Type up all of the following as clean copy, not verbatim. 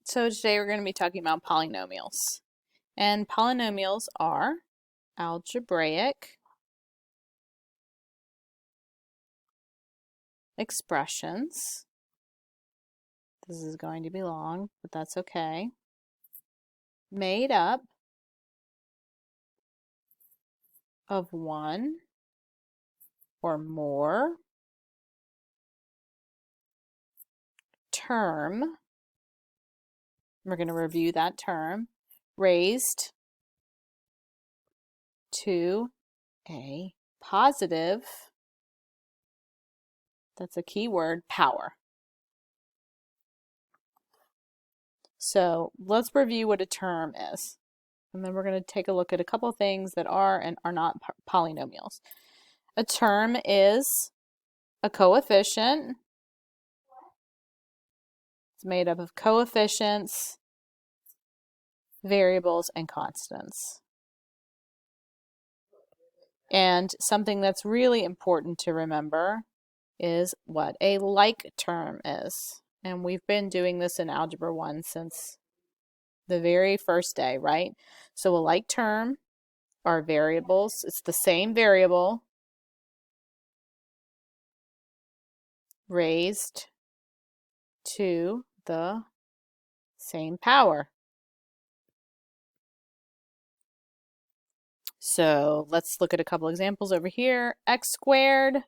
So today we're going to be talking about polynomials. And polynomials are algebraic expressions. This is going to be long, but that's okay. Made up of one or more term. We're going to review that term. Raised to a positive, that's a key word, power. So let's review what a term is. And then we're going to take a look at a couple of things that are and are not polynomials. A term is a coefficient. It's made up of coefficients, variables, and constants. And something that's really important to remember is what a like term is. And we've been doing this in Algebra 1 since the very first day, right? So a like term are variables. It's the same variable raised to the same power. So let's look at a couple examples over here. X squared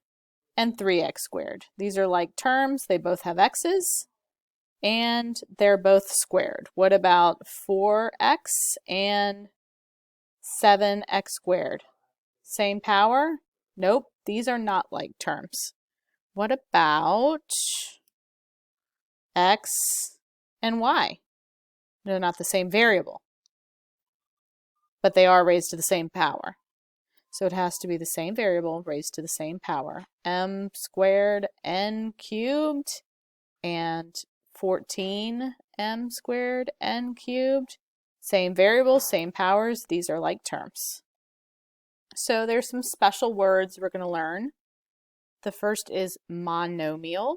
and 3x squared. These are like terms. They both have x's and they're both squared. What about 4x and 7x squared? Same power? Nope, these are not like terms. What about x and y? They're not the same variable, but they are raised to the same power. So it has to be the same variable raised to the same power. M squared n cubed and 14m squared n cubed. Same variables, same powers. These are like terms. So there's some special words we're going to learn. The first is monomial.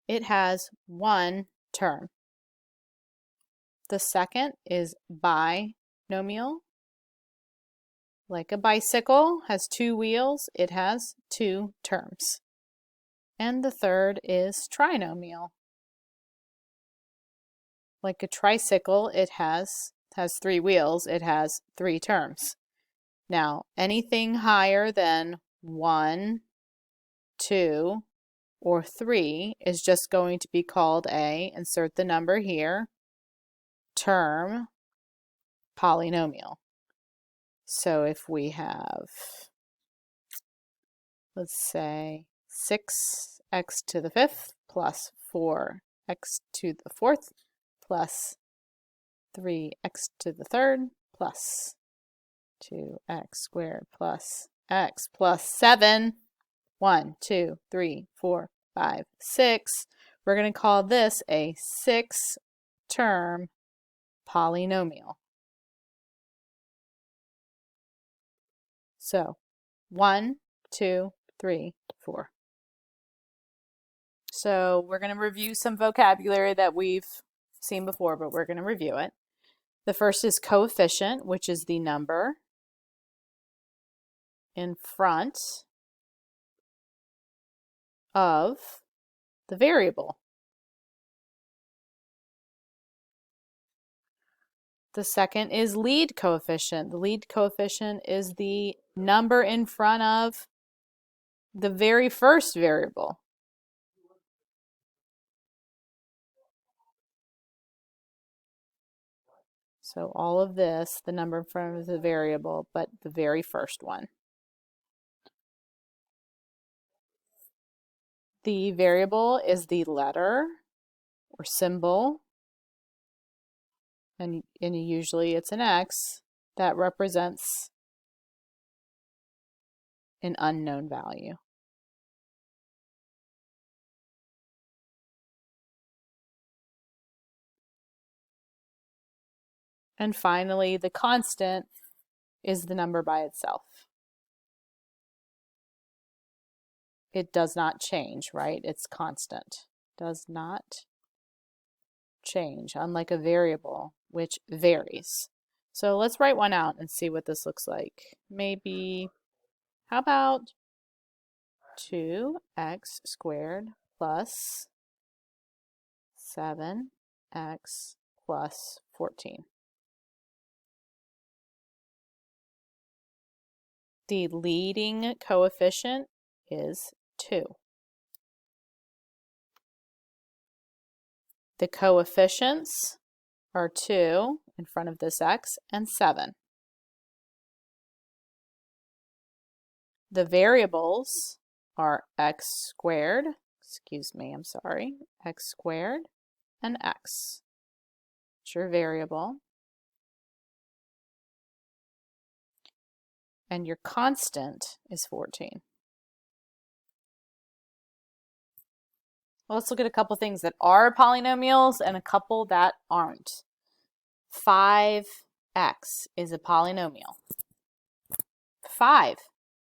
It has one term. The second is binomial. Like a bicycle has two wheels, it has two terms. And the third is trinomial. Like a tricycle, it has three wheels, it has three terms. Now, anything higher than 1, 2, or 3 is just going to be called a, insert the number here, term polynomial. So if we have, let's say, 6x to the 5th plus 4x to the 4th plus 3x to the 3rd plus 2x squared plus x plus 7. 1, 2, 3, 4, 5, 6. We're going to call this a 6-term polynomial. So 1, 2, 3, 4. So we're going to review some vocabulary that we've seen before, but we're going to review it. The first is coefficient, which is the number in front of the variable. The second is lead coefficient. The lead coefficient is the number in front of the very first variable. So all of this, the number in front of the variable, but the very first one. The variable is the letter or symbol, and usually it's an X, that represents an unknown value. And finally, the constant is the number by itself. It does not change, right? It's constant. Does not change, unlike a variable, which varies. So let's write one out and see what this looks like. Maybe, how about 2x squared plus 7x plus 14. The leading coefficient is 2. The coefficients are 2 in front of this x and 7. The variables are x squared, x squared and x. It's your variable. And your constant is 14. Well, let's look at a couple things that are polynomials and a couple that aren't. 5x is a polynomial. 5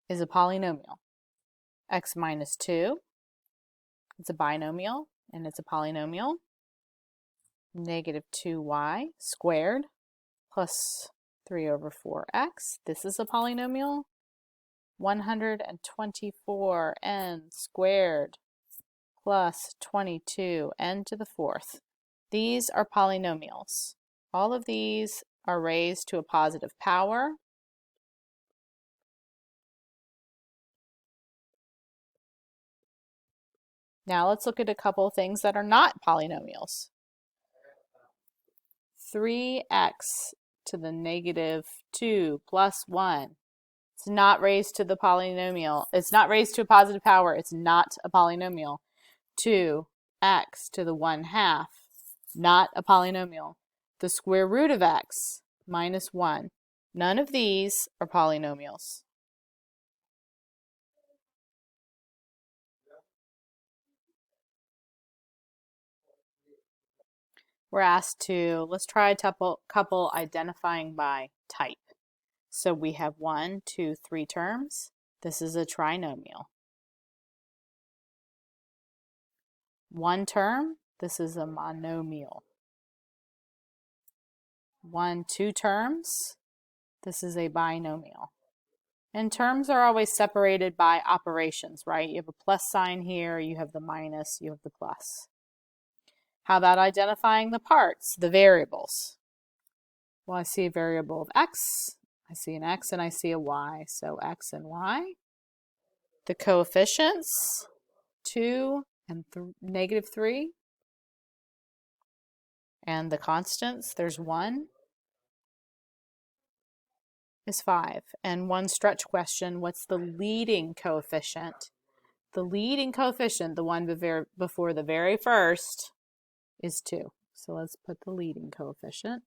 is a polynomial. X minus 2, it's a binomial, and it's a polynomial. Negative 2y squared plus 3 over 4x. This is a polynomial. 124n squared plus 22n to the 4th. These are polynomials. All of these are raised to a positive power. Now let's look at a couple of things that are not polynomials. 3x to the negative 2 plus 1. It's not raised to the polynomial. It's not raised to a positive power. It's not a polynomial. 2x to the 1/2. Not a polynomial. The square root of x minus 1. None of these are polynomials. We're asked to, let's try a couple identifying by type. So we have 1, 2, 3 terms. This is a trinomial. 1 term, this is a monomial. 1, 2 terms, this is a binomial. And terms are always separated by operations, right? You have a plus sign here, you have the minus, you have the plus. How about identifying the parts, the variables? Well, I see a variable of x, I see an x, and I see a y. So x and y. The coefficients, 2 and negative 3. And the constants, there's 1 is 5. And one stretch question, what's the leading coefficient? The leading coefficient, the one before the very first, is 2. So let's put the leading coefficient.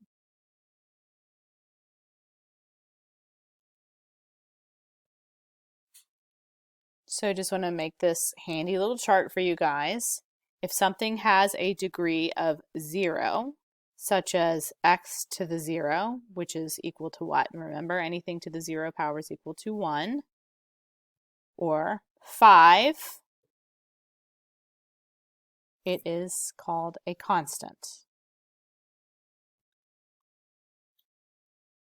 So I just want to make this handy little chart for you guys. If something has a degree of 0, such as x to the 0, which is equal to what? Remember, anything to the 0 power is equal to 1, or 5, it is called a constant.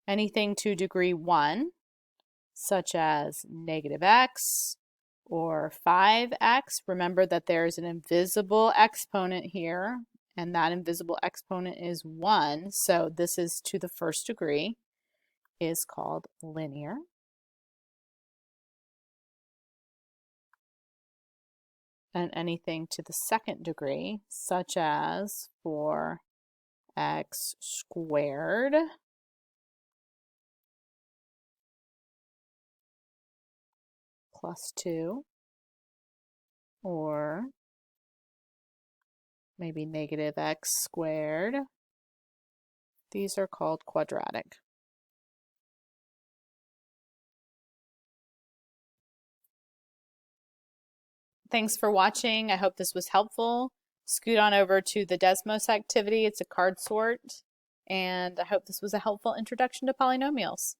Anything to degree 1, such as negative x or 5x, remember that there's an invisible exponent here, and that invisible exponent is 1, so this is to the first degree, is called linear. And anything to the second degree, such as 4x squared plus 2, or maybe negative x squared. These are called quadratic. Thanks for watching. I hope this was helpful. Scoot on over to the Desmos activity. It's a card sort. And I hope this was a helpful introduction to polynomials.